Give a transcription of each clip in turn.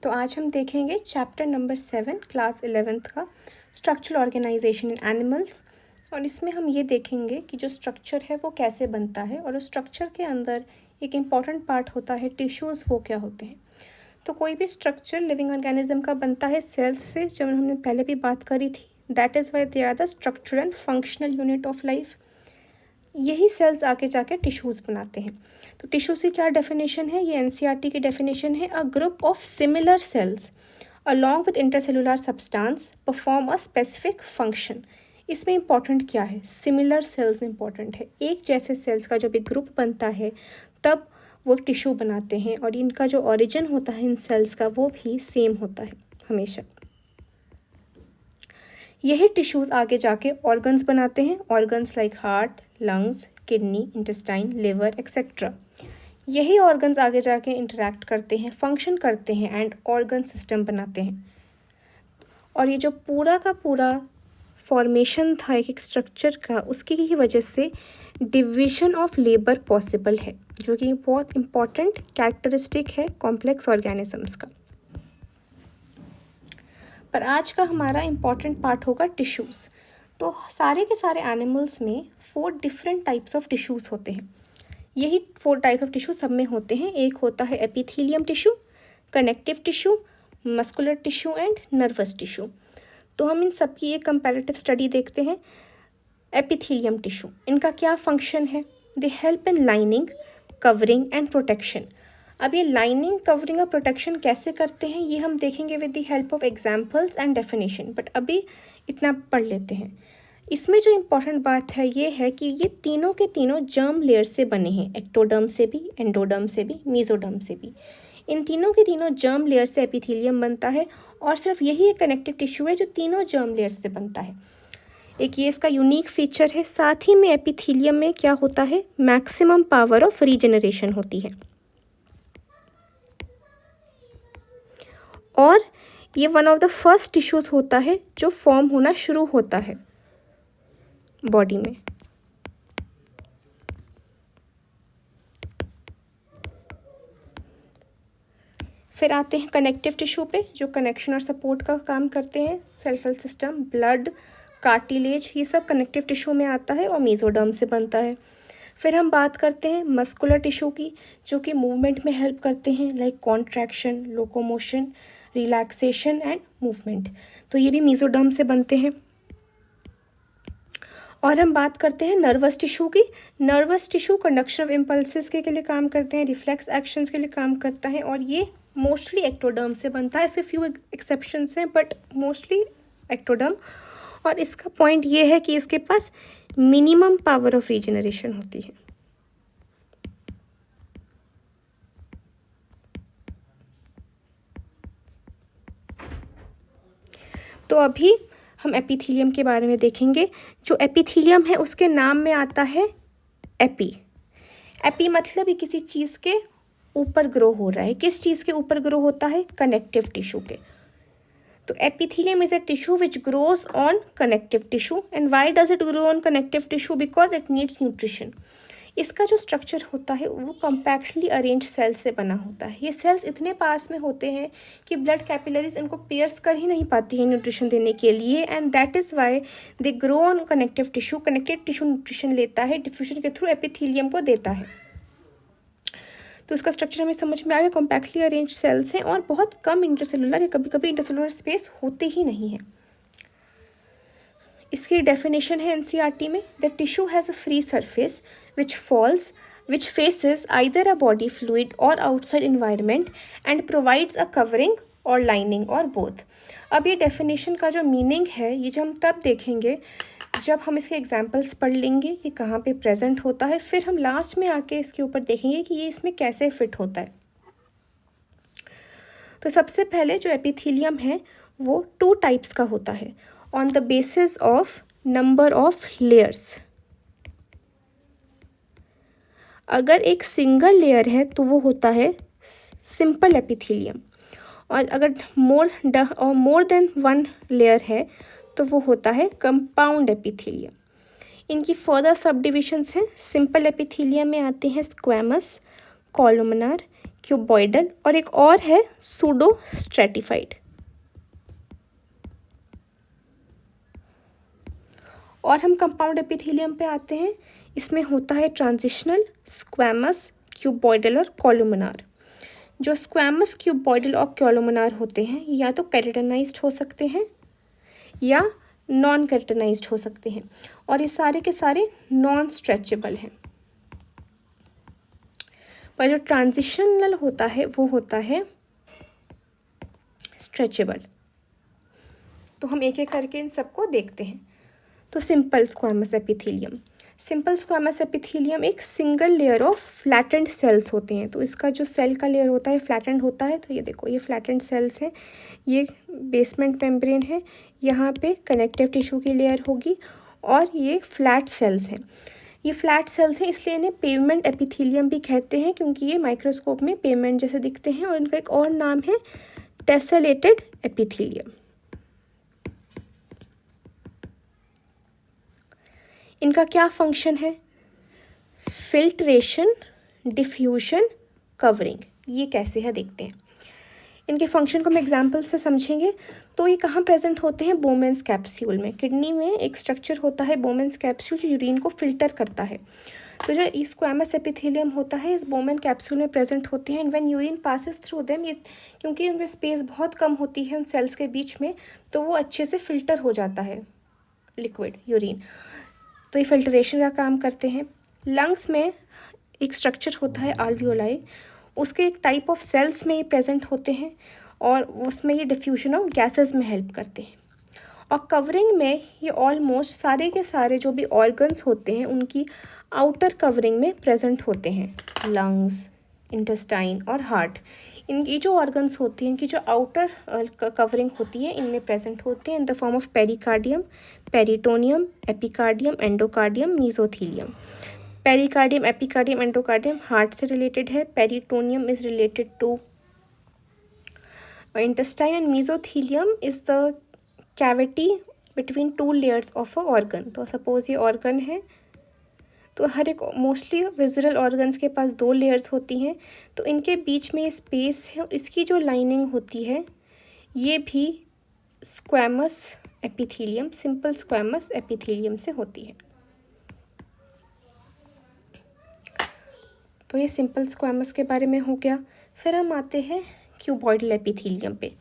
तो आज हम देखेंगे चैप्टर नंबर 7 क्लास 11th का स्ट्रक्चरल ऑर्गेनाइजेशन इन एनिमल्स। और इसमें हम ये देखेंगे कि जो स्ट्रक्चर है वो कैसे बनता है और उस स्ट्रक्चर के अंदर एक इम्पॉर्टेंट पार्ट होता है टिश्यूज़, वो क्या होते हैं। तो कोई भी स्ट्रक्चर लिविंग ऑर्गेनिज्म का बनता है सेल्स से, जब हमने पहले भी बात करी थी। That is why they are the structural and functional unit of life. यही सेल्स आगे जाके टिश्यूज़ बनाते हैं। तो टिश्यूज़ की क्या डेफिनेशन है, ये एनसीईआरटी की डेफिनेशन है। A group of similar sales along with intercellular substance perform a specific function. इसमें इंपॉर्टेंट क्या है, सिमिलर सेल्स इंपॉर्टेंट है। एक जैसे सेल्स का जब एक ग्रुप बनता है तब वो टिश्यू बनाते हैं, और इनका जो ओरिजिन होता है इन सेल्स का वो भी सेम होता है हमेशा। यही टिश्यूज़ आगे जाके ऑर्गन्स बनाते हैं, organs like heart, lungs, kidney, intestine, liver etcetera. यही ऑर्गन्स आगे जाके इंटरैक्ट करते हैं, फंक्शन करते हैं एंड ऑर्गन सिस्टम बनाते हैं। और ये जो पूरा का पूरा फॉर्मेशन था एक स्ट्रक्चर का, उसकी ही वजह से डिवीजन ऑफ लेबर पॉसिबल है, जो कि बहुत इम्पॉर्टेंट कैरेक्टरिस्टिक है कॉम्प्लेक्स ऑर्गेनिजम्स का। पर आज का हमारा इम्पॉर्टेंट पार्ट होगा टिश्यूज़। तो सारे के सारे एनिमल्स में 4 डिफरेंट टाइप्स ऑफ टिश्यूज़ होते हैं। यही 4 टाइप ऑफ टिश्यू सब में होते हैं। एक होता है epithelium tissue, connective tissue, muscular tissue and nervous tissue. तो हम इन सब की एक कंपैरेटिव स्टडी देखते हैं। एपिथेलियम टिश्यू, इनका क्या फंक्शन है? They help in lining, covering and protection. अब ये लाइनिंग, कवरिंग और प्रोटेक्शन कैसे करते हैं ये हम देखेंगे with the help of examples and definition, but अभी इतना पढ़ लेते हैं। इसमें जो इम्पॉर्टेंट बात है ये है कि ये तीनों के तीनों जर्म लेयर से बने हैं, एक्टोडर्म से भी, एंडोडर्म से भी, मेसोडर्म से भी। इन तीनों के तीनों जर्म लेयर से एपिथेलियम बनता है, और सिर्फ यही एक कनेक्टिव टिश्यू है जो तीनों जर्म लेयर से बनता है। एक ये इसका यूनिक फीचर है। साथ ही में एपिथेलियम में क्या होता है, मैक्सिमम पावर ऑफ रीजनरेशन होती है, और ये one of the first tissues होता है जो फॉर्म होना शुरू होता है बॉडी में। फिर आते हैं कनेक्टिव टिश्यू पे, जो कनेक्शन और सपोर्ट का काम करते हैं। सेल्फल सिस्टम, ब्लड, कार्टिलेज, ये सब कनेक्टिव टिश्यू में आता है और मेसोडर्म से बनता है। फिर हम बात करते हैं मस्कुलर टिश्यू की, जो कि मूवमेंट में हेल्प करते हैं, like contraction, locomotion, relaxation and movement. तो ये भी मेसोडर्म से बनते हैं। और हम बात करते हैं नर्वस टिश्यू की। Nervous tissue conduction of impulses के लिए काम करते हैं, रिफ्लेक्स एक्शंस के लिए काम करता है, और ये मोस्टली एक्टोडर्म से बनता है। ऐसे फ्यू एक्सेप्शंस हैं, बट मोस्टली एक्टोडर्म। और इसका पॉइंट ये है कि इसके पास मिनिमम पावर ऑफ रीजनरेशन होती है। तो अभी हम एपिथेलियम के बारे में देखेंगे। जो एपिथेलियम है उसके नाम में आता है एपी। एपी मतलब ये किसी चीज़ के ऊपर ग्रो हो रहा है। किस चीज़ के ऊपर ग्रो होता है? कनेक्टिव टिश्यू के। तो epithelium is a tissue which grows on connective tissue. And why does it grow on connective tissue? Because it needs nutrition. इसका जो स्ट्रक्चर होता है वो कम्पैक्टली अरेंज सेल्स से बना होता है। ये सेल्स इतने पास में होते हैं कि ब्लड कैपिलरीज इनको पियर्स कर ही नहीं पाती है न्यूट्रिशन देने के लिए, and that is why they grow on connective tissue. Connective tissue nutrition लेता है, डिफ्यूजन के थ्रू एपिथेलियम को देता है। तो इसका स्ट्रक्चर हमें समझ में आ गया। कॉम्पैक्टली अरेंज सेल्स हैं और बहुत कम इंटरसेलुलर या कभी कभी इंटरसेलुलर स्पेस होते ही नहीं है। इसकी डेफिनेशन है एनसीईआरटी में, the tissue has a free surface which faces either a body fluid or outside environment and provides a covering or lining or both। अब ये डेफिनेशन का जो मीनिंग है ये जो हम तब देखेंगे जब हम इसके एग्जाम्पल्स पढ़ लेंगे, ये कहाँ पे प्रेजेंट होता है। फिर हम लास्ट में आके इसके ऊपर देखेंगे कि ये इसमें कैसे फिट होता है। तो सबसे पहले जो एपिथेलियम है वो 2 टाइप्स का होता है, on the basis of number of layers. अगर एक सिंगल लेयर है तो वो होता है सिंपल एपिथेलियम, और अगर मोर देन 1 लेयर है तो वो होता है कंपाउंड एपिथेलियम। इनकी फर्दर सब डिविजन्स हैं। सिंपल एपिथेलियम में आते हैं स्क्वैमस, कॉलुमनर, क्यूबॉइडल और एक और है सूडो स्ट्रेटिफाइड। और हम कंपाउंड एपिथेलियम पे आते हैं। इसमें होता है ट्रांजिशनल, स्क्वैमस, क्यूबॉइडल और कोलुमिनार। जो स्क्वैमस, क्यूबॉइडल और कोलुमिनार होते हैं या तो केराटिनाइज्ड हो सकते हैं या नॉन केराटिनाइज्ड हो सकते हैं, और ये सारे के सारे नॉन स्ट्रेचेबल हैं। पर जो ट्रांजिशनल होता है वो होता है स्ट्रेचेबल। तो हम एक एक करके इन सबको देखते हैं। तो simple squamous epithelium. Simple squamous epithelium एक single layer of flattened cells होते हैं। तो इसका जो सेल का लेयर होता है फ्लैटेंड होता है। तो ये देखो, ये फ्लैटेंड सेल्स हैं, ये बेसमेंट मेम्ब्रेन है, यहाँ पे कनेक्टिव टिश्यू की लेयर होगी और ये फ्लैट सेल्स हैं। ये फ्लैट सेल्स हैं इसलिए इन्हें पेवमेंट एपिथेलियम भी कहते हैं, क्योंकि ये माइक्रोस्कोप में पेवमेंट जैसे दिखते हैं। और इनका एक और नाम है टेसेलेटेड एपिथेलियम। इनका क्या फंक्शन है? Filtration, diffusion, covering. ये कैसे है देखते हैं। इनके फंक्शन को हम एग्जांपल से समझेंगे। तो ये कहाँ प्रेजेंट होते हैं? बोमेंस कैप्सूल में। किडनी में एक स्ट्रक्चर होता है बोमेंस कैप्सूल जो यूरिन को फिल्टर करता है। तो जो स्क्वैमस एपिथेलियम होता है इस बोमेन कैप्सूल में प्रेजेंट होते हैं। And when urine passes through them, ये क्योंकि उनमें स्पेस बहुत कम होती है उन सेल्स के बीच में, तो वो अच्छे से फिल्टर हो जाता है लिक्विड यूरिन। तो ये फिल्ट्रेशन का काम करते हैं। लंग्स में एक स्ट्रक्चर होता है आल्वियोलाई, उसके एक टाइप ऑफ सेल्स में ये प्रेजेंट होते हैं और उसमें ये डिफ्यूजन ऑफ गैसेस में हेल्प करते हैं। और कवरिंग में ये ऑलमोस्ट सारे के सारे जो भी ऑर्गन्स होते हैं उनकी आउटर कवरिंग में प्रेजेंट होते हैं। लंग्स, इंटेस्टाइन और हार्ट, इनकी जो ऑर्गन्स होती हैं, इनकी जो आउटर कवरिंग होती है इनमें प्रेजेंट होते हैं in the form of pericardium, peritoneum, epicardium, endocardium, mesothelium. Pericardium, epicardium, endocardium heart से रिलेटेड है। Peritoneum is related to intestine and mesothelium is the cavity between two layers of a organ. तो suppose ये organ है, तो हर एक mostly visceral organs के पास 2 layers होती हैं, तो इनके बीच में स्पेस है और इसकी जो लाइनिंग होती है ये भी squamous epithelium, simple squamous epithelium से होती है। तो ये सिंपल स्क्वैमस के बारे में हो गया। फिर हम आते हैं क्यूबॉइडल एपिथेलियम पे।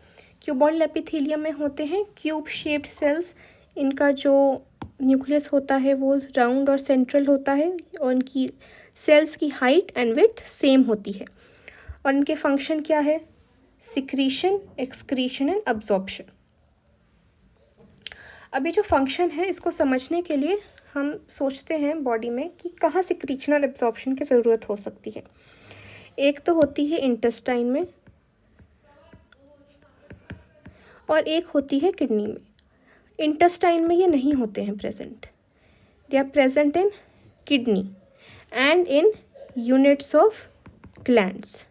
क्यूबॉइडल एपिथेलियम में होते हैं क्यूब शेप्ड सेल्स। इनका जो न्यूक्लियस होता है वो राउंड और सेंट्रल होता है और इनकी सेल्स की हाइट एंड विड्थ सेम होती है। और इनके फंक्शन क्या है? Secretion, excretion and absorption. अभी जो फंक्शन है इसको समझने के लिए हम सोचते हैं बॉडी में कि कहाँ सिक्रीशन और एब्जॉर्प्शन की ज़रूरत हो सकती है। एक तो होती है इंटेस्टाइन में और एक होती है किडनी में। इंटेस्टाइन में ये नहीं होते हैं present, they are present in kidney and in units of glands.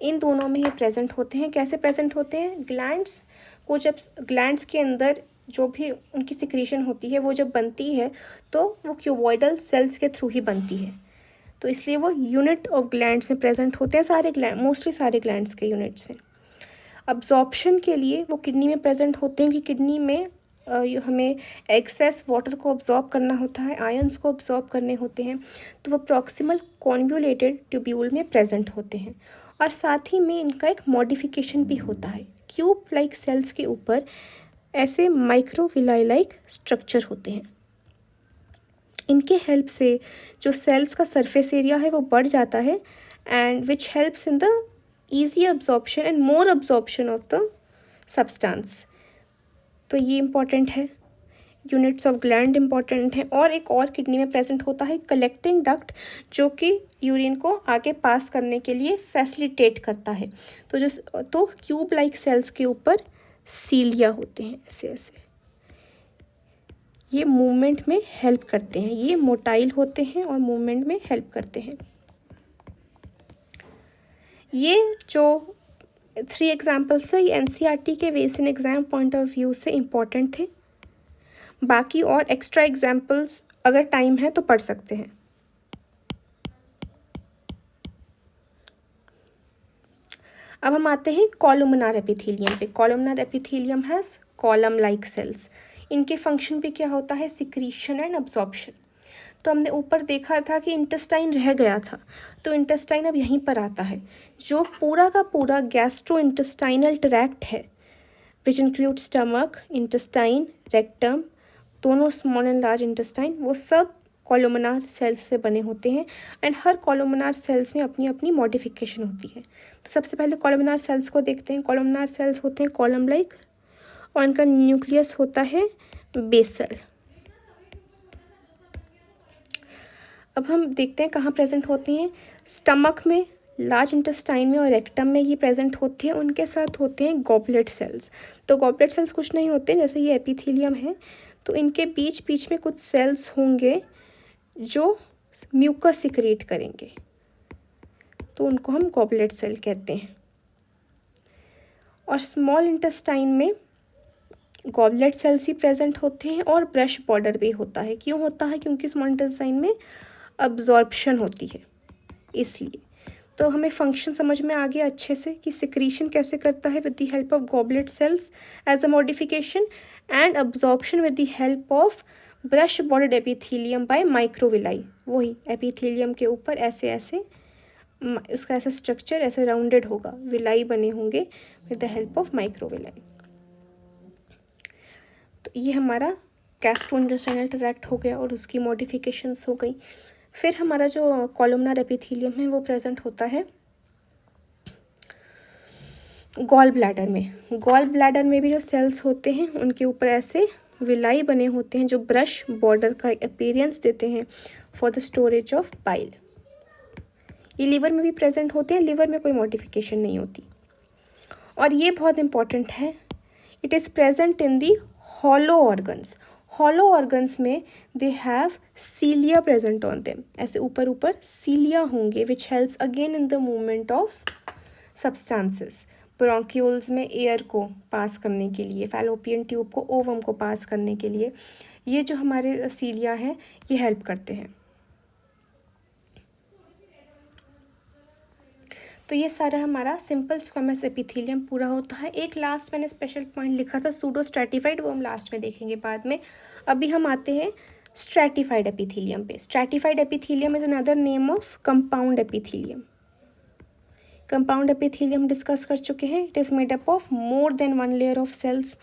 इन दोनों में ये प्रेजेंट होते हैं। कैसे प्रेजेंट होते हैं? ग्लैंड्स को, जब ग्लैंड्स के अंदर जो भी उनकी सिक्रीशन होती है वो जब बनती है तो वो क्यूबॉइडल सेल्स के थ्रू ही बनती है, तो इसलिए वो यूनिट ऑफ ग्लैंड्स में प्रेजेंट होते हैं। सारे ग्लैंड, मोस्टली सारे ग्लैंड्स के यूनिट्स हैं। अब्जॉर्प्शन के लिए वो किडनी में प्रेजेंट होते हैं, क्योंकि किडनी में हमें एक्सेस वाटर को अब्जॉर्ब करना होता है, आयंस को अब्जॉर्ब करने होते हैं, तो वो प्रॉक्सिमल कॉन्वोल्यूटेड ट्यूब्यूल में प्रेजेंट होते हैं। और साथ ही में इनका एक मॉडिफिकेशन भी होता है। क्यूब लाइक सेल्स के ऊपर ऐसे माइक्रोविलाई लाइक स्ट्रक्चर होते हैं। इनके हेल्प से जो सेल्स का सरफेस एरिया है वो बढ़ जाता है and which helps in the easy absorption and more absorption of the substance. तो ये इम्पॉर्टेंट है। यूनिट्स ऑफ ग्लैंड इम्पॉर्टेंट है। और एक और किडनी में प्रेजेंट होता है कलेक्टिंग डक्ट, जो कि यूरिन को आगे पास करने के लिए फैसिलिटेट करता है। तो क्यूब लाइक सेल्स के ऊपर सीलिया होते हैं ऐसे ऐसे, ये मूवमेंट में हेल्प करते हैं। ये मोटाइल होते हैं और मूवमेंट में हेल्प करते हैं। ये जो 3 एग्जाम्पल्स थे ये NCERT के वेस in exam point of view से इम्पॉर्टेंट थे। बाकी और एक्स्ट्रा एग्जाम्पल्स अगर टाइम है तो पढ़ सकते हैं। अब हम आते हैं कॉलमनार एपिथेलियम पे। Columnar epithelium has column like cells. इनके फंक्शन पे क्या होता है, सिक्रीशन एंड अब्जॉर्प्शन। तो हमने ऊपर देखा था कि इंटेस्टाइन रह गया था, तो इंटेस्टाइन अब यहीं पर आता है। जो पूरा का पूरा गैस्ट्रो इंटेस्टाइनल ट्रैक्ट है, which include stomach, intestine, rectum, दोनों स्मॉल एंड लार्ज इंटेस्टाइन, वो सब कॉलमनार सेल्स से बने होते हैं। एंड हर कॉलमनार सेल्स में अपनी अपनी मॉडिफिकेशन होती है। तो सबसे पहले कॉलमनार सेल्स को देखते हैं। कॉलमनार सेल्स होते हैं कॉलम लाइक, और इनका न्यूक्लियस होता है बेसल। अब हम देखते हैं कहाँ प्रेजेंट होती हैं। स्टमक में, लार्ज इंटेस्टाइन में और रेक्टम में ये प्रेजेंट होती है। उनके साथ होते हैं गॉबलेट सेल्स। तो गॉबलेट सेल्स कुछ नहीं होते, जैसे ये एपिथेलियम है तो इनके बीच बीच में कुछ सेल्स होंगे जो म्यूकस सिक्रेट करेंगे, तो उनको हम गॉबलेट सेल कहते हैं। और स्मॉल इंटेस्टाइन में गॉबलेट सेल्स भी प्रेजेंट होते हैं और ब्रश बॉर्डर भी होता है। क्यों होता है, क्योंकि स्मॉल इंटेस्टाइन में अब्जॉर्प्शन होती है इसलिए। तो हमें फंक्शन समझ में आ गया अच्छे से कि सिक्रीशन कैसे करता है with the help of goblet cells as a modification, and absorption with the help of brush bordered epithelium by microvilli. वही एपिथेलियम के ऊपर ऐसे ऐसे उसका ऐसा स्ट्रक्चर ऐसे राउंडेड होगा, विलाई बने होंगे with the help of microvilli. तो ये हमारा गैस्ट्रोइंटेस्टाइनल ट्रैक्ट हो गया और उसकी मॉडिफिकेशंस हो गई। फिर हमारा जो कॉलमनार एपिथेलियम है वो प्रेजेंट होता है गॉल ब्लैडर में। गॉल ब्लैडर में भी जो सेल्स होते हैं उनके ऊपर ऐसे विलाई बने होते हैं जो ब्रश बॉर्डर का अपीयरेंस देते हैं for the storage of bile. ये लीवर में भी प्रेजेंट होते हैं, लीवर में कोई मॉडिफिकेशन नहीं होती। और ये बहुत इंपॉर्टेंट है, it is present in the hollow organs. Hollow organs में they have cilia present on them, ऐसे ऊपर ऊपर सीलिया होंगे which helps again in the movement of substances. Bronchioles में एयर को पास करने के लिए, फैलोपियन ट्यूब को, ओवम को पास करने के लिए ये जो हमारे सीलिया हैं ये हेल्प करते हैं। तो ये सारा हमारा सिंपल स्क्वेमस एपिथेलियम पूरा होता है। एक लास्ट मैंने स्पेशल पॉइंट लिखा था सूडो स्ट्रैटिफाइड, वो हम लास्ट में देखेंगे बाद में। अभी हम आते हैं स्ट्रैटिफाइड एपिथेलियम पे। Stratified epithelium is another name of compound epithelium. Compound epithelium discuss कर चुके हैं। It is made up of more than one layer of cells.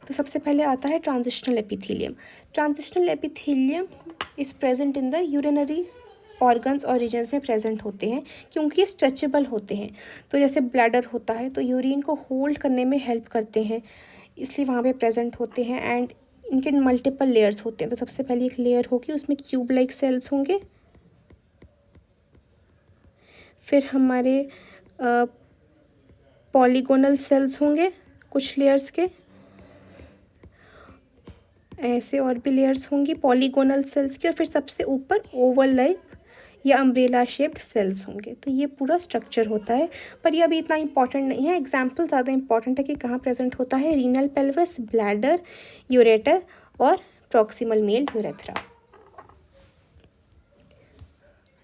तो सबसे पहले आता है transitional epithelium. Transitional epithelium is present in the urinary organs और regions में प्रेजेंट होते हैं क्योंकि ये स्ट्रेचेबल होते हैं। तो जैसे ब्लैडर होता है तो यूरिन को होल्ड करने में हेल्प करते हैं, इसलिए वहाँ पे प्रेजेंट होते हैं। एंड इनके मल्टीपल लेयर्स होते हैं। तो सबसे पहले एक लेयर होगी, उसमें क्यूब लाइक सेल्स होंगे। फिर हमारे पॉलीगोनल सेल्स होंगे कुछ लेयर्स के, ऐसे और भी लेयर्स होंगी पॉलीगोनल सेल्स की। और फिर सबसे ऊपर ओवल लाइक या अम्ब्रेला शेप्ड सेल्स होंगे। तो ये पूरा स्ट्रक्चर होता है, पर ये अभी इतना इंपॉर्टेंट नहीं है। एग्जाम्पल ज़्यादा इंपॉर्टेंट है कि कहाँ प्रेजेंट होता है, रीनल पेल्विस, ब्लैडर, यूरेटर और प्रॉक्सिमल मेल यूरेथ्रा।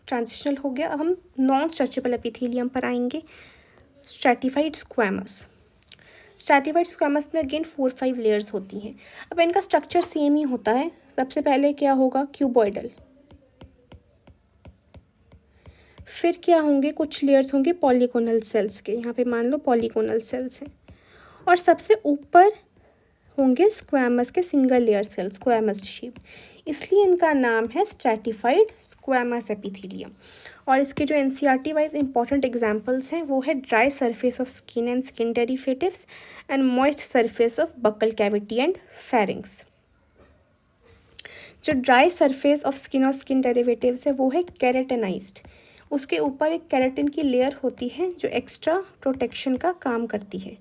ट्रांजिशनल हो गया। अब हम नॉन स्ट्रेचेबल एपिथेलियम पर आएंगे। Stratified squamous. स्ट्रैटिफाइड स्क्वैमस में अगेन 4-5 लेयर्स होती हैं। अब इनका स्ट्रक्चर सेम ही होता है। सबसे पहले क्या होगा, क्यूबॉइडल। फिर क्या होंगे, कुछ लेयर्स होंगे पॉलीगोनल सेल्स के, यहाँ पे मान लो पॉलीगोनल सेल्स हैं। और सबसे ऊपर होंगे स्क्वैमस के single layer cells, squamous shape, इसलिए इनका नाम है स्ट्रैटिफाइड स्क्वैमस एपिथेलियम। और इसके जो एनसीईआरटी वाइज इंपॉर्टेंट एग्जांपल्स हैं वो है dry surface of skin and skin derivatives and moist surface of buccal cavity and pharynx. जो ड्राई सरफेस ऑफ स्किन और स्किन डेरिवेटिव्स है वो है केराटिनाइज्ड। उसके ऊपर एक केराटिन की लेयर होती है जो एक्स्ट्रा प्रोटेक्शन का काम करती है।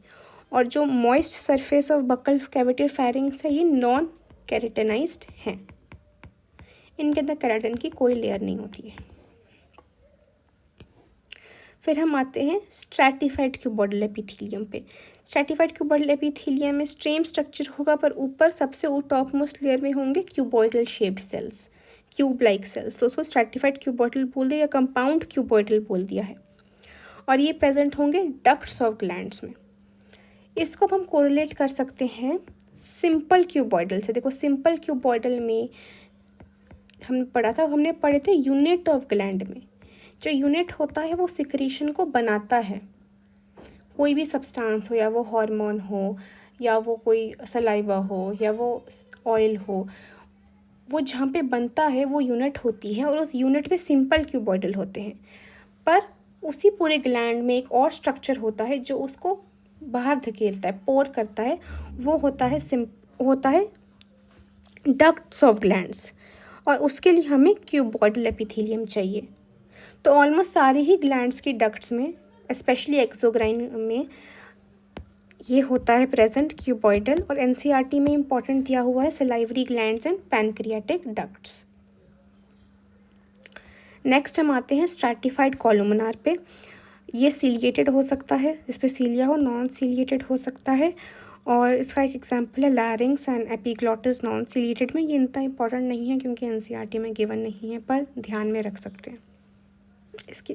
और जो moist surface of buccal cavity और फेरिंग्स है ये नॉन केराटिनाइज्ड हैं, इनके अंदर केराटिन की कोई लेयर नहीं होती है। फिर हम आते हैं स्ट्रैटिफाइड क्यूबॉइडल एपिथेलियम पे। स्ट्रैटिफाइड क्यूबॉइडल एपिथेलियम में स्ट्रेम स्ट्रक्चर होगा, पर ऊपर सबसे टॉप मोस्ट लेयर में होंगे cuboidal shaped cells. Cube like cells, तो उसको स्ट्रैटिफाइड क्यूबॉइडल बोल दिया या कंपाउंड क्यूबॉइडल बोल दिया है। और ये प्रेजेंट होंगे डक्ट्स ऑफ ग्लैंड्स में। इसको अब हम कोरिलेट कर सकते हैं सिंपल क्यूबॉइडल से। देखो सिंपल क्यूबॉइडल में हमने पढ़े थे यूनिट ऑफ ग्लैंड में। जो यूनिट होता है वो सिक्रीशन को बनाता है, कोई भी सब्सटेंस हो, या वो हार्मोन हो, या वो कोई सलाइवा हो, या वो ऑयल हो, वो जहाँ पे बनता है वो यूनिट होती है और उस यूनिट में सिंपल क्यूबॉइडल होते हैं। पर उसी पूरे ग्लैंड में एक और स्ट्रक्चर होता है जो उसको बाहर धकेलता है, पोर करता है, वो होता है डक्ट्स ऑफ ग्लैंड्स, और उसके लिए हमें क्यूबॉइडल एपिथेलियम चाहिए। तो ऑलमोस्ट सारे ही ग्लैंड्स की डक्ट्स में, स्पेशली एक्सोक्राइन में, ये होता है प्रेजेंट क्यूबॉइडल। और एनसीईआरटी में इंपॉर्टेंट दिया हुआ है salivary glands and pancreatic ducts. Next हम आते हैं स्ट्रैटिफाइड कोलुमिनार पे। ये सीलिएटेड हो सकता है, जिसपे सीलिया हो, नॉन सीलिएटेड हो सकता है, और इसका एक एग्जांपल है larynx and epiglottis non ciliated में। ये इतना इंपॉर्टेंट नहीं है क्योंकि एनसीईआरटी में गिवन नहीं है, पर ध्यान में रख सकते हैं।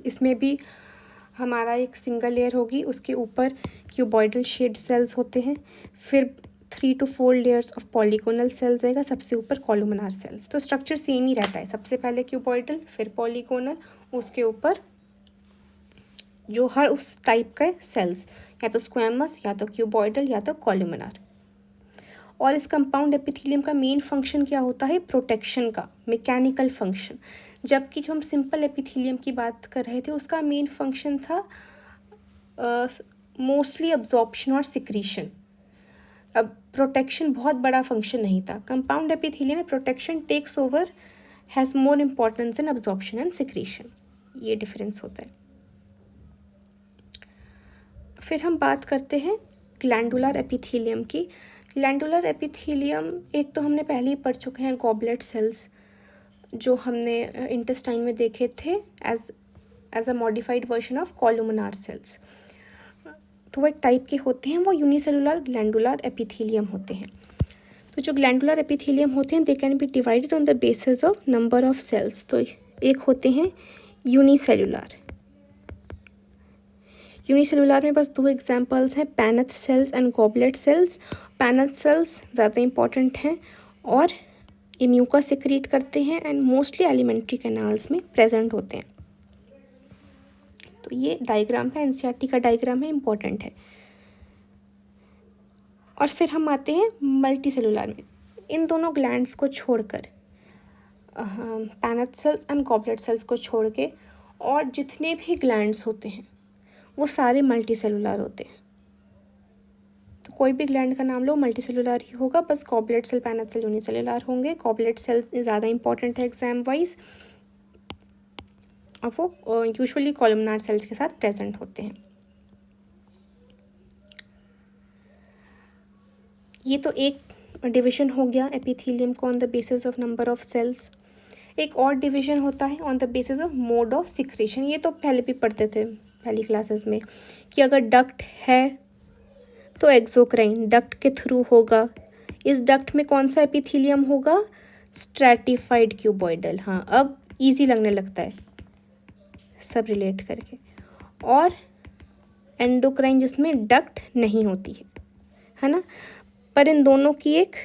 इसमें भी हमारा एक सिंगल लेयर होगी, उसके ऊपर क्यूबॉइडल शेड सेल्स होते हैं, फिर 3 to 4 layers of polygonal cells आएगा, सबसे ऊपर कॉलुमिनार सेल्स। तो स्ट्रक्चर सेम ही रहता है, सबसे पहले क्यूबॉइडल, फिर पॉलीगोनल, उसके ऊपर जो हर उस टाइप का सेल्स, या तो स्क्वैमस, या तो क्यूबॉइडल, या तो कॉलुमिनार। और इस कंपाउंड एपिथेलियम का मेन फंक्शन क्या होता है? प्रोटेक्शन का, मैकेनिकल फंक्शन। जबकि जो हम सिंपल एपिथेलियम की बात कर रहे थे उसका मेन फंक्शन था मोस्टली अब्जॉर्प्शन और सिक्रीशन। अब प्रोटेक्शन बहुत बड़ा फंक्शन नहीं था। कंपाउंड एपिथेलियम में protection takes over, has more importance in absorption and secretion, ये डिफरेंस होता है। फिर हम बात करते हैं ग्लैंडुलर एपिथेलियम की। ग्लैंडुलर एपिथेलियम एक तो हमने पहले ही पढ़ चुके हैं, गॉबलेट सेल्स, जो हमने इंटेस्टाइन में देखे थे as a modified version of columnar cells. तो वो एक टाइप के होते हैं, वो यूनिसेलुलर ग्लैंडुलर एपिथेलियम होते हैं। तो जो ग्लैंडुलर एपिथेलियम होते हैं they can be divided on the basis of number of cells. तो एक होते हैं यूनिसेलुलर। यूनिसेलुलर में बस 2 एग्जांपल्स हैं, paneth cells and goblet cells. Paneth cells ज़्यादा इंपॉर्टेंट हैं और ये म्यूका सिक्रीट करते हैं एंड मोस्टली एलिमेंट्री कैनाल्स में प्रेजेंट होते हैं। तो ये डायग्राम है, एनसीईआरटी का डायग्राम है, इम्पॉर्टेंट है। और फिर हम आते हैं मल्टी सेलुलर में। इन दोनों ग्लैंड्स को छोड़कर, पैनथ सेल्स एंड गॉबलेट सेल्स को छोड़ के, और जितने भी ग्लैंड्स होते हैं वो सारे मल्टी सेलुलर होते हैं। तो कोई भी ग्लैंड का नाम लो, मल्टी सेलुलर ही होगा, बस गॉबलेट सेल, पैनथ सेल यूनिसेलुलर होंगे। गॉबलेट सेल्स ज़्यादा इंपॉर्टेंट है एग्जाम वाइज, और वो यूजुअली कॉलमनार सेल्स के साथ प्रेजेंट होते हैं। ये तो एक डिवीजन हो गया एपिथेलियम को on the basis of number of cells. एक और डिवीजन होता है on the basis of mode of secretion. ये तो पहले भी पढ़ते थे पहली क्लासेस में कि अगर डक्ट है तो एक्सोक्राइन डक्ट के थ्रू होगा। इस डक्ट में कौन सा एपिथेलियम होगा? Stratified cuboidal. हाँ, अब इजी लगने लगता है सब रिलेट करके। और एंडोक्राइन जिसमें डक्ट नहीं होती है ना। पर इन दोनों की एक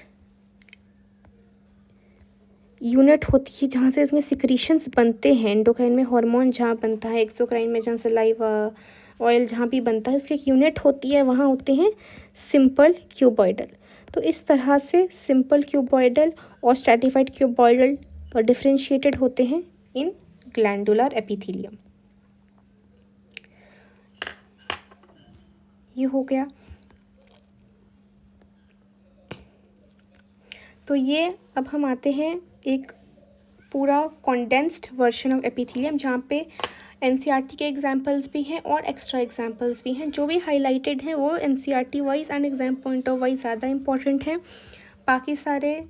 यूनिट होती है जहाँ से इसमें सिक्रीशंस बनते हैं। एंडोक्राइन में हार्मोन जहाँ बनता है, एक्सोक्राइन में जहाँ सलाइवा, ऑयल जहाँ भी बनता है, उसकी एक यूनिट होती है, वहाँ होते हैं सिंपल क्यूबॉइडल। तो इस तरह से सिंपल क्यूबॉइडल और स्ट्रैटिफाइड क्यूबॉइडल डिफरेंशिएटेड होते हैं इन ग्लैंडुलर एपिथेलियम। ये हो गया। तो ये अब हम आते हैं एक पूरा कॉन्डेंस्ड वर्जन ऑफ एपिथेलियम जहाँ पे एनसीईआरटी के एग्जाम्पल्स भी हैं और एक्स्ट्रा एग्जाम्पल्स भी हैं। जो भी हाईलाइटेड हैं वो NCERT wise and exam point of wise ज़्यादा इंपॉर्टेंट हैं, बाकी सारे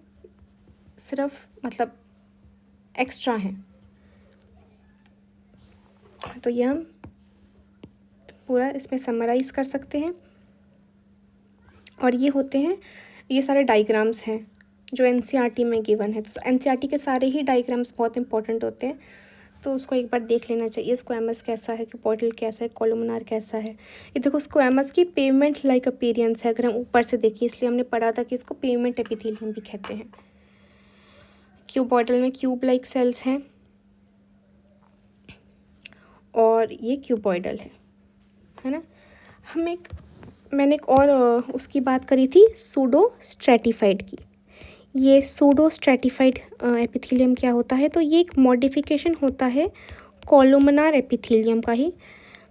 सिर्फ मतलब एक्स्ट्रा हैं। तो ये हम पूरा इसमें समराइज़ कर सकते हैं। और ये होते हैं, ये सारे डायग्राम्स हैं जो एनसीईआरटी में गिवन है। तो एनसीईआरटी के सारे ही डायग्राम्स बहुत इंपॉर्टेंट होते हैं, तो उसको एक बार देख लेना चाहिए। स्क्वैमस कैसा है, क्यूबॉइडल कैसा है, कॉलमनार कैसा है। ये देखो स्क्वैमस की पेवमेंट लाइक अपीयरेंस है, अगर हम ऊपर से देखें, इसलिए हमने पढ़ा था कि इसको पेवमेंट एपिथेलियम भी कहते हैं। क्यूबॉइडल में क्यूब लाइक सेल्स हैं और ये क्यूबॉइडल है ना। मैंने एक और उसकी बात करी थी, सूडो स्ट्रैटिफाइड की। ये सूडो स्ट्रैटिफाइड एपिथेलियम क्या होता है, तो ये एक मॉडिफिकेशन होता है कॉलमनार एपिथेलियम का ही।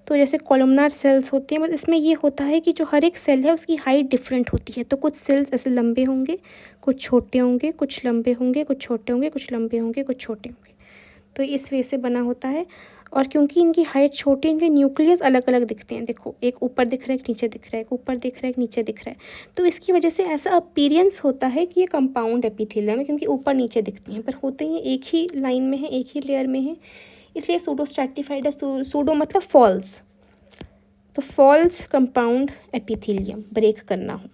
तो जैसे कॉलमनार सेल्स होती हैं, बस इसमें ये होता है कि जो हर एक सेल है उसकी हाइट डिफरेंट होती है। तो कुछ सेल्स ऐसे लंबे होंगे, कुछ छोटे होंगे, कुछ लंबे होंगे, कुछ छोटे होंगे, कुछ लंबे होंगे, कुछ छोटे होंगे। तो इस वे से बना होता है। और क्योंकि इनकी हाइट छोटी, इनके न्यूक्लियस अलग अलग दिखते हैं। देखो, एक ऊपर दिख रहा है, एक नीचे दिख रहा है, एक ऊपर दिख रहा है, एक नीचे दिख रहा है। तो इसकी वजह से ऐसा अपीयरेंस होता है कि ये कंपाउंड एपिथेलियम है, क्योंकि ऊपर नीचे दिखती हैं, पर होते ही एक ही लाइन में है, एक ही लेयर में है, इसलिए सूडो स्ट्रैटिफाइड है। सूडो मतलब फॉल्स, तो फॉल्स कंपाउंड एपिथेलियम ब्रेक करना हो।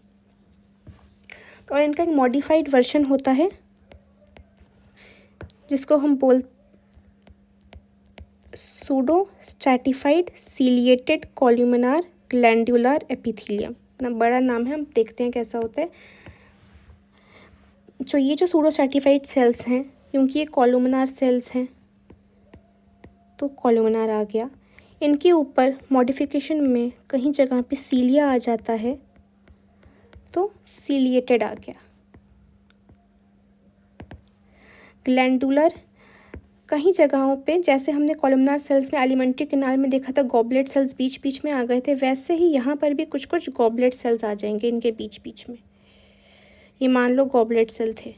तो और इनका एक मॉडिफाइड वर्जन होता है जिसको हम pseudo stratified ciliated columnar glandular epithelium ना, बड़ा नाम है, हम देखते हैं कैसा होता है। जो सूडो स्ट्रैटिफाइड सेल्स हैं, क्योंकि ये कॉलमनार सेल्स हैं तो कॉलमनार आ गया। इनके ऊपर मॉडिफिकेशन में कहीं जगह पे सीलिया आ जाता है तो सीलिएटेड आ गया। ग्लैंडुलर कहीं जगहों पे, जैसे हमने कॉलमनार सेल्स में एलिमेंट्री कैनाल में देखा था गॉबलेट सेल्स बीच बीच में आ गए थे, वैसे ही यहाँ पर भी कुछ कुछ गॉबलेट सेल्स आ जाएंगे इनके बीच बीच में। ये मान लो गॉबलेट सेल थे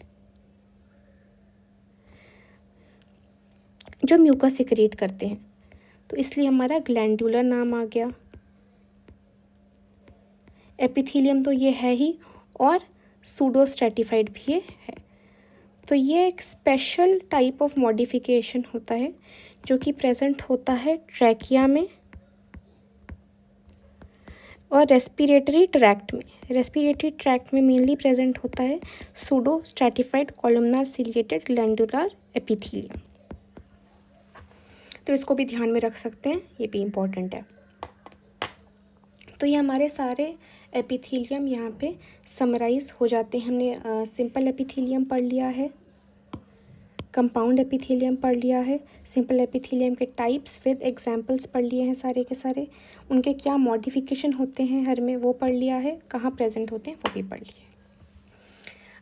जो म्यूकस सिक्रेट करते हैं, तो इसलिए हमारा ग्लैंडुलर नाम आ गया। एपिथेलियम तो ये है ही, और सूडो स्ट्रैटिफाइड भी ये है। तो ये एक स्पेशल टाइप ऑफ मॉडिफिकेशन होता है जो कि प्रेजेंट होता है ट्रैकिया में और रेस्पिरेटरी ट्रैक्ट में। रेस्पिरेटरी ट्रैक्ट में मेनली प्रेजेंट होता है pseudo stratified columnar ciliated glandular epithelium. तो इसको भी ध्यान में रख सकते हैं, ये भी इम्पॉर्टेंट है। तो ये हमारे सारे एपिथेलियम यहाँ पे समराइज हो जाते हैं। हमने सिंपल एपिथेलियम पढ़ लिया है, कंपाउंड एपिथेलियम पढ़ लिया है, सिंपल एपिथेलियम के टाइप्स विद एग्जांपल्स पढ़ लिए हैं सारे के सारे, उनके क्या मॉडिफिकेशन होते हैं हर में वो पढ़ लिया है, कहाँ प्रेजेंट होते हैं वो भी पढ़ लिया है।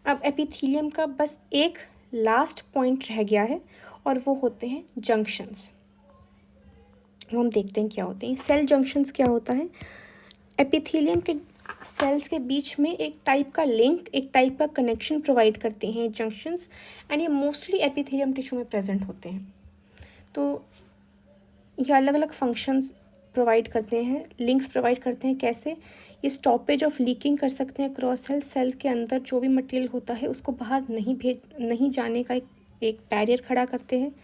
अब एपिथेलियम का बस एक लास्ट पॉइंट रह गया है और वो होते हैं जंक्शंस। वो हम देखते हैं क्या होते हैं। सेल जंक्शंस क्या होता है, एपिथेलियम के सेल्स के बीच में एक टाइप का लिंक, एक टाइप का कनेक्शन प्रोवाइड करते हैं जंक्शंस, एंड ये मोस्टली एपिथेलियम टिश्यू में प्रेजेंट होते हैं। तो ये अलग अलग फंक्शंस प्रोवाइड करते हैं, लिंक्स प्रोवाइड करते हैं। कैसे, ये स्टॉपेज ऑफ लीकिंग कर सकते हैं क्रॉस सेल के अंदर जो भी मटेरियल होता है उसको बाहर नहीं जाने का एक बैरियर खड़ा करते हैं।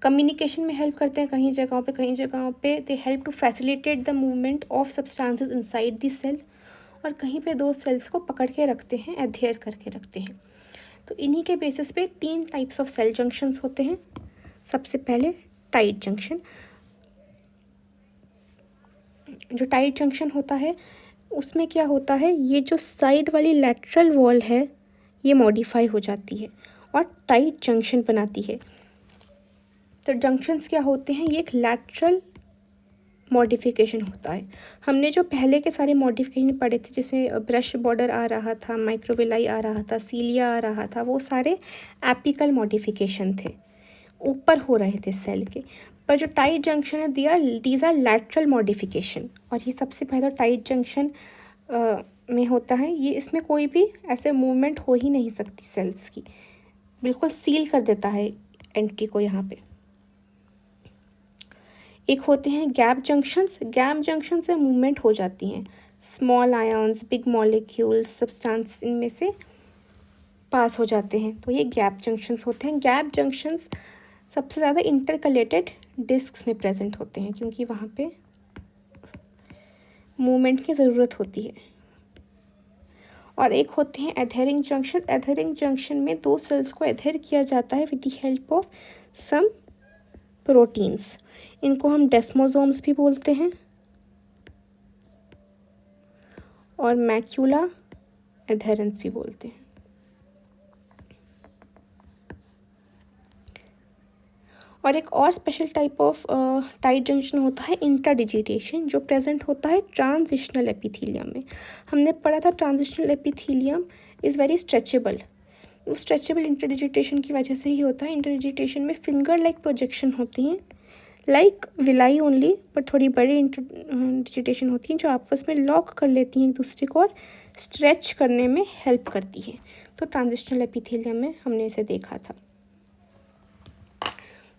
कम्युनिकेशन में हेल्प करते हैं कहीं जगहों पे they help to facilitate the movement of substances inside the cell, और कहीं पे दो सेल्स को पकड़ के रखते हैं, एडहेयर करके रखते हैं। तो इन्हीं के बेसिस पे 3 टाइप्स ऑफ सेल जंक्शंस होते हैं। सबसे पहले टाइट जंक्शन। जो टाइट जंक्शन होता है उसमें क्या होता है, ये जो साइड वाली लैटरल वॉल है ये मॉडिफाई हो जाती है और टाइट जंक्शन बनाती है। तो जंक्शंस क्या होते हैं, ये एक लैटरल मॉडिफिकेशन होता है। हमने जो पहले के सारे मॉडिफिकेशन पढ़े थे जिसमें ब्रश बॉर्डर आ रहा था, माइक्रोविलाई आ रहा था, सीलिया आ रहा था, वो सारे एपिकल मॉडिफिकेशन थे, ऊपर हो रहे थे सेल के। पर जो टाइट जंक्शन है दीज आर लैटरल मॉडिफिकेशन, और ये सबसे पहले टाइट जंक्शन में होता है। ये इसमें कोई भी ऐसे मूवमेंट हो ही नहीं सकती सेल्स की, बिल्कुल सील कर देता है एंट्री को यहाँ पे। एक होते हैं गैप जंक्शंस। गैप जंक्शन से मूवमेंट हो जाती हैं, small ions, big molecules, substance इनमें से पास हो जाते हैं, तो ये गैप जंक्शंस होते हैं। गैप जंक्शंस सबसे ज़्यादा इंटरकलेटेड डिस्क्स में प्रेजेंट होते हैं क्योंकि वहाँ पे मूवमेंट की ज़रूरत होती है। और एक होते हैं एधेरिंग जंक्शन। एधेरिंग जंक्शन में दो सेल्स को एधेर किया जाता है with the help of some proteins. इनको हम डेस्मोसोम्स भी बोलते हैं और मैक्यूला एधेरेंस भी बोलते हैं। और एक और special type of tight junction होता है इंटरडिजिटेशन, जो प्रेजेंट होता है ट्रांजिशनल एपिथेलियम में। हमने पढ़ा था transitional epithelium is very stretchable. उस स्ट्रेचेबल इंटरडिजिटेशन की वजह से ही होता है। इंटरडिजिटेशन में फिंगर लाइक प्रोजेक्शन होती हैं, लाइक विलाई ओनली, पर थोड़ी बड़ी इंटरडिजिटेशन होती हैं जो आपस में लॉक कर लेती हैं एक दूसरे को और स्ट्रेच करने में हेल्प करती है। तो ट्रांजिशनल एपिथेलियम में हमने इसे देखा था।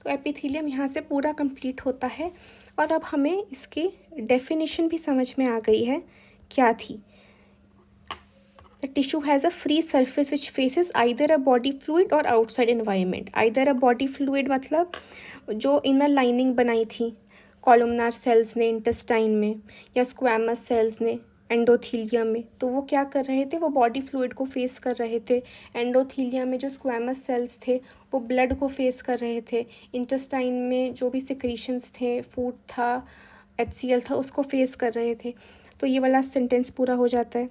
तो एपिथेलियम यहाँ से पूरा कंप्लीट होता है। और अब हमें इसकी डेफिनेशन भी समझ में आ गई है क्या थी। The tissue has a free surface which faces either a body fluid or outside environment. Either a body fluid मतलब जो इनर लाइनिंग बनाई थी कॉलमनार सेल्स ने इंटेस्टाइन में, या स्क्वैमस सेल्स ने एंडोथीलियम में, तो वो क्या कर रहे थे, वो बॉडी फ्लूइड को फेस कर रहे थे। एंडोथीलियम में जो स्क्वैमस सेल्स थे वो ब्लड को फेस कर रहे थे। इंटेस्टाइन में जो भी सिक्रीशंस थे, फूड था, HCl था, उसको फेस कर रहे थे। तो ये वाला सेंटेंस पूरा हो जाता है।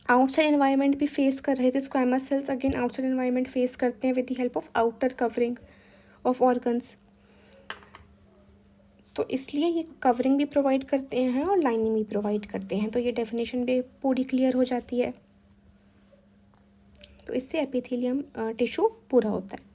आउटसाइड एनवायरनमेंट भी फेस कर रहे थे squamous cells. Again outside environment face करते हैं with the help of outer covering of organs. तो इसलिए ये कवरिंग भी प्रोवाइड करते हैं और लाइनिंग भी प्रोवाइड करते हैं। तो ये डेफिनेशन भी पूरी क्लियर हो जाती है। तो इससे एपिथेलियम टिश्यू पूरा होता है।